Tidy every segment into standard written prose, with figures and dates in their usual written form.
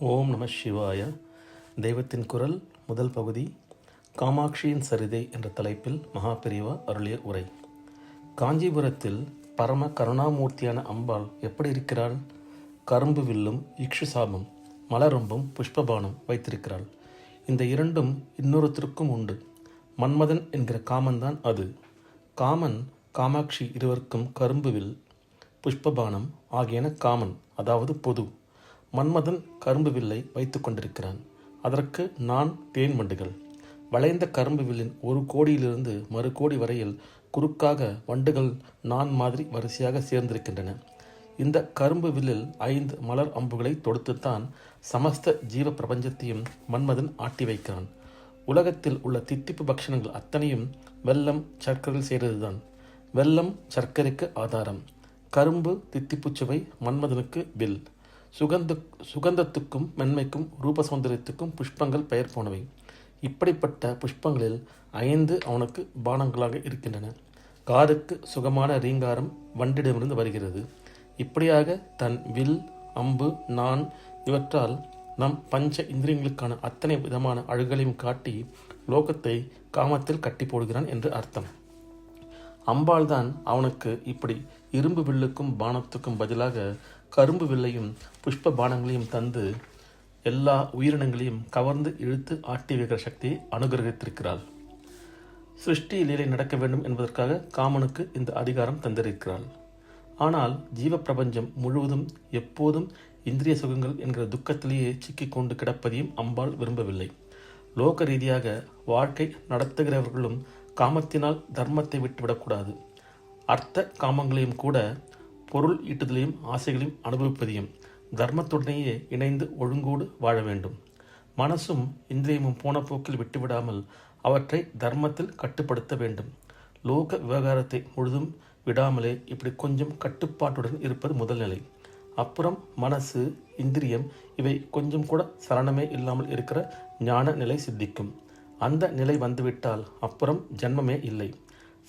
ஓம் நம சிவாய. தெய்வத்தின் குரல் முதல் பகுதி, காமாட்சியின் சரிதை என்ற தலைப்பில் மகாபெரிவா அருளிய உரை. காஞ்சிபுரத்தில் பரம கருணாமூர்த்தியான அம்பாள் எப்படி இருக்கிறாள்? கரும்பு வில்லும் இக்ஷுசாபம் மலரொம்பும் புஷ்பபானம் வைத்திருக்கிறாள். இந்த இரண்டும் இன்னொருத்தருக்கும் உண்டு. மன்மதன் என்கிற காமன்தான் அது. காமன் காமாட்சி இருவருக்கும் கரும்புவில் புஷ்பபானம் ஆகியன காமன், அதாவது பொது. மன்மதன் கரும்பு வில்லை வைத்து கொண்டிருக்கிறான். அதற்கு நான் தேன்வண்டுகள். வளைந்த கரும்பு வில்லின் ஒரு கோடியிலிருந்து மறு கோடி வரையில் குறுக்காக வண்டுகள் நான் மாதிரி வரிசையாக சேர்ந்திருக்கின்றன. இந்த கரும்பு வில்லில் 5 மலர் அம்புகளை தொடுத்துத்தான் சமஸ்த ஜீவ பிரபஞ்சத்தையும் மன்மதன் ஆட்டி வைக்கிறான். உலகத்தில் உள்ள தித்திப்பு பக்ஷணங்கள் அத்தனையும் வெல்லம் சர்க்கரையில் செய்கிறதுதான். வெல்லம் சர்க்கரைக்கு ஆதாரம். கரும்பு தித்திப்புச்சுவை மன்மதனுக்கு வில். சுகந்தத்துக்கும் மென்மைக்கும் ரூப சௌந்தரியத்துக்கும் புஷ்பங்கள் பெயர் போனவை. இப்படிப்பட்ட புஷ்பங்களில் 5 அவனுக்கு பானங்களாக இருக்கின்றன. காதுக்கு சுகமான ரீங்காரம் வண்டிடமிருந்து வருகிறது. இப்படியாக தன் வில், அம்பு, நான் இவற்றால் நம் பஞ்ச இந்திரியங்களுக்கான அத்தனை விதமான அழகுகளையும் காட்டி லோகத்தை காமத்தில் கட்டி போடுகிறான் என்று அர்த்தம். அம்பாள்தான் அவனுக்கு இப்படி இரும்பு வில்லுக்கும் பானத்துக்கும் பதிலாக கரும்பு வில்லையும் புஷ்ப பானங்களையும் தந்து எல்லா உயிரினங்களையும் கவர்ந்து இழுத்து ஆட்டி வைக்கிற சக்தியை அனுகிரகித்திருக்கிறாள். சிருஷ்டி லீலை நடக்க வேண்டும் என்பதற்காக காமனுக்கு இந்த அதிகாரம் தந்திருக்கிறாள். ஆனால் ஜீவ பிரபஞ்சம் முழுவதும் எப்போதும் இந்திரிய சுகங்கள் என்கிற துக்கத்திலேயே சிக்கிக்கொண்டு கிடப்பதையும் அம்பாள் விரும்பவில்லை. லோக ரீதியாக வாழ்க்கை நடத்துகிறவர்களும் காமத்தினால் தர்மத்தை விட்டுவிடக்கூடாது. அர்த்த காமங்களையும் கூட பொருள் ஈட்டுதலையும் ஆசைகளையும் அனுபவிப்பதையும் தர்மத்துடனேயே இணைந்து ஒழுங்கோடு வாழ வேண்டும். மனசும் இந்திரியமும் போன போக்கில் விட்டுவிடாமல் அவற்றை தர்மத்தில் கட்டுப்படுத்த வேண்டும். லோக விவகாரத்தை முழுதும் விடாமலே இப்படி கொஞ்சம் கட்டுப்பாட்டுடன் இருப்பது முதல் நிலை. அப்புறம் மனசு, இந்திரியம் இவை கொஞ்சம் கூட சலனமே இல்லாமல் இருக்கிற ஞான நிலை சித்திக்கும். அந்த நிலை வந்துவிட்டால் அப்புறம் ஜன்மமே இல்லை.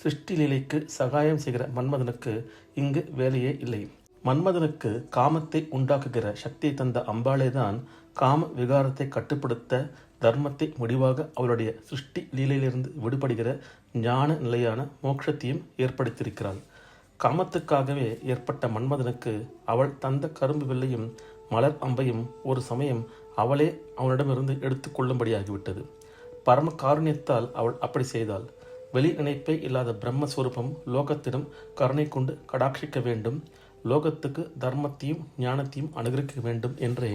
சிருஷ்டி லீலைக்கு சகாயம் செய்கிற மன்மதனுக்கு இங்கு வேலையே இல்லை. மன்மதனுக்கு காமத்தை உண்டாக்குகிற சக்தியை தந்த அம்பாளேதான் காம விகாரத்தை கட்டுப்படுத்த தர்மத்தை முடிவாக அவளுடைய சிருஷ்டி லீலையிலிருந்து விடுபடுகிற ஞான நிலையான மோட்சத்தையும் ஏற்படுத்தியிருக்கிறாள். காமத்துக்காகவே ஏற்பட்ட மன்மதனுக்கு அவள் தந்த கரும்பு வில்லையும் மலர் அம்பையும் ஒரு சமயம் அவளே அவனிடமிருந்து எடுத்து கொள்ளும்படியாகிவிட்டது. பரம காருண்யத்தால் அவள் அப்படி செய்தாள். வெளி இணைப்பே இல்லாத பிரம்மஸ்வரூபம் லோகத்திடம் கருணை கொண்டு கடாட்சிக்க வேண்டும், லோகத்துக்கு தர்மத்தையும் ஞானத்தையும் அனுகிரகிக்க வேண்டும் என்றே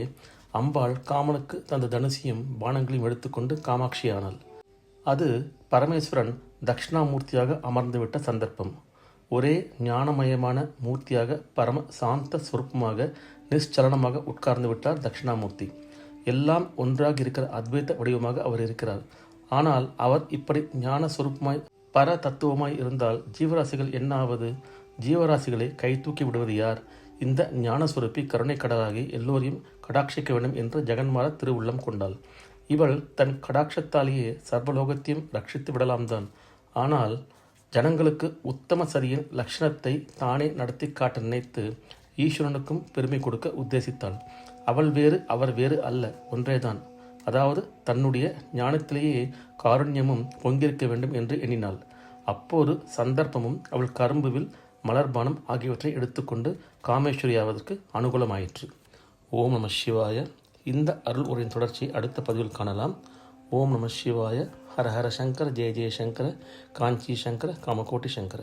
அம்பாள் காமனுக்கு தந்த தனுசியும் பானங்களையும் எடுத்துக்கொண்டு காமாட்சியானாள். அது பரமேஸ்வரன் தட்சிணாமூர்த்தியாக அமர்ந்துவிட்ட சந்தர்ப்பம். ஒரே ஞானமயமான மூர்த்தியாக பரம சாந்த ஸ்வரூபமாக நிశ్చலனமாக உட்கார்ந்து விட்டார் தட்சிணாமூர்த்தி. எல்லாம் ஒன்றாக இருக்கிற அத்வைத வடிவமாக அவர் இருக்கிறார். ஆனால் அவர் இப்படி ஞான சுரூபமாய் பர தத்துவமாய் இருந்தால் ஜீவராசிகள் என்ன ஆவது? ஜீவராசிகளை கை தூக்கி விடுவது யார்? இந்த ஞானஸ்வரூபி கருணை கடலாகி எல்லோரையும் கடாட்சிக்க வேண்டும் என்று ஜெகன்மார திருவுள்ளம் கொண்டாள். இவள் தன் கடாட்சத்தாலேயே சர்வலோகத்தையும் ரட்சித்து விடலாம் தான். ஆனால் ஜனங்களுக்கு உத்தம சரியின் லட்சணத்தை தானே நடத்தி காட்ட நினைத்து ஈஸ்வரனுக்கும் பெருமை கொடுக்க உத்தேசித்தாள். அவள் வேறு அவர் வேறு அல்ல, ஒன்றேதான். அதாவது தன்னுடைய ஞானத்திலேயே காருண்யமும் பொங்கிருக்க வேண்டும் என்று எண்ணினாள். அப்போது சந்தர்ப்பமும் அவள் கரும்புவில் மலர்பானம் ஆகியவற்றை எடுத்துக்கொண்டு காமேஸ்வரியாவதற்கு அனுகூலமாயிற்று. ஓம் நம சிவாய. இந்த அருள் உரையின் தொடர்ச்சி அடுத்த பதிவில் காணலாம். ஓம் நம சிவாய. ஹர ஹர சங்கர, ஜெய ஜெய சங்கர, காஞ்சி சங்கர, காமகோட்டி சங்கர.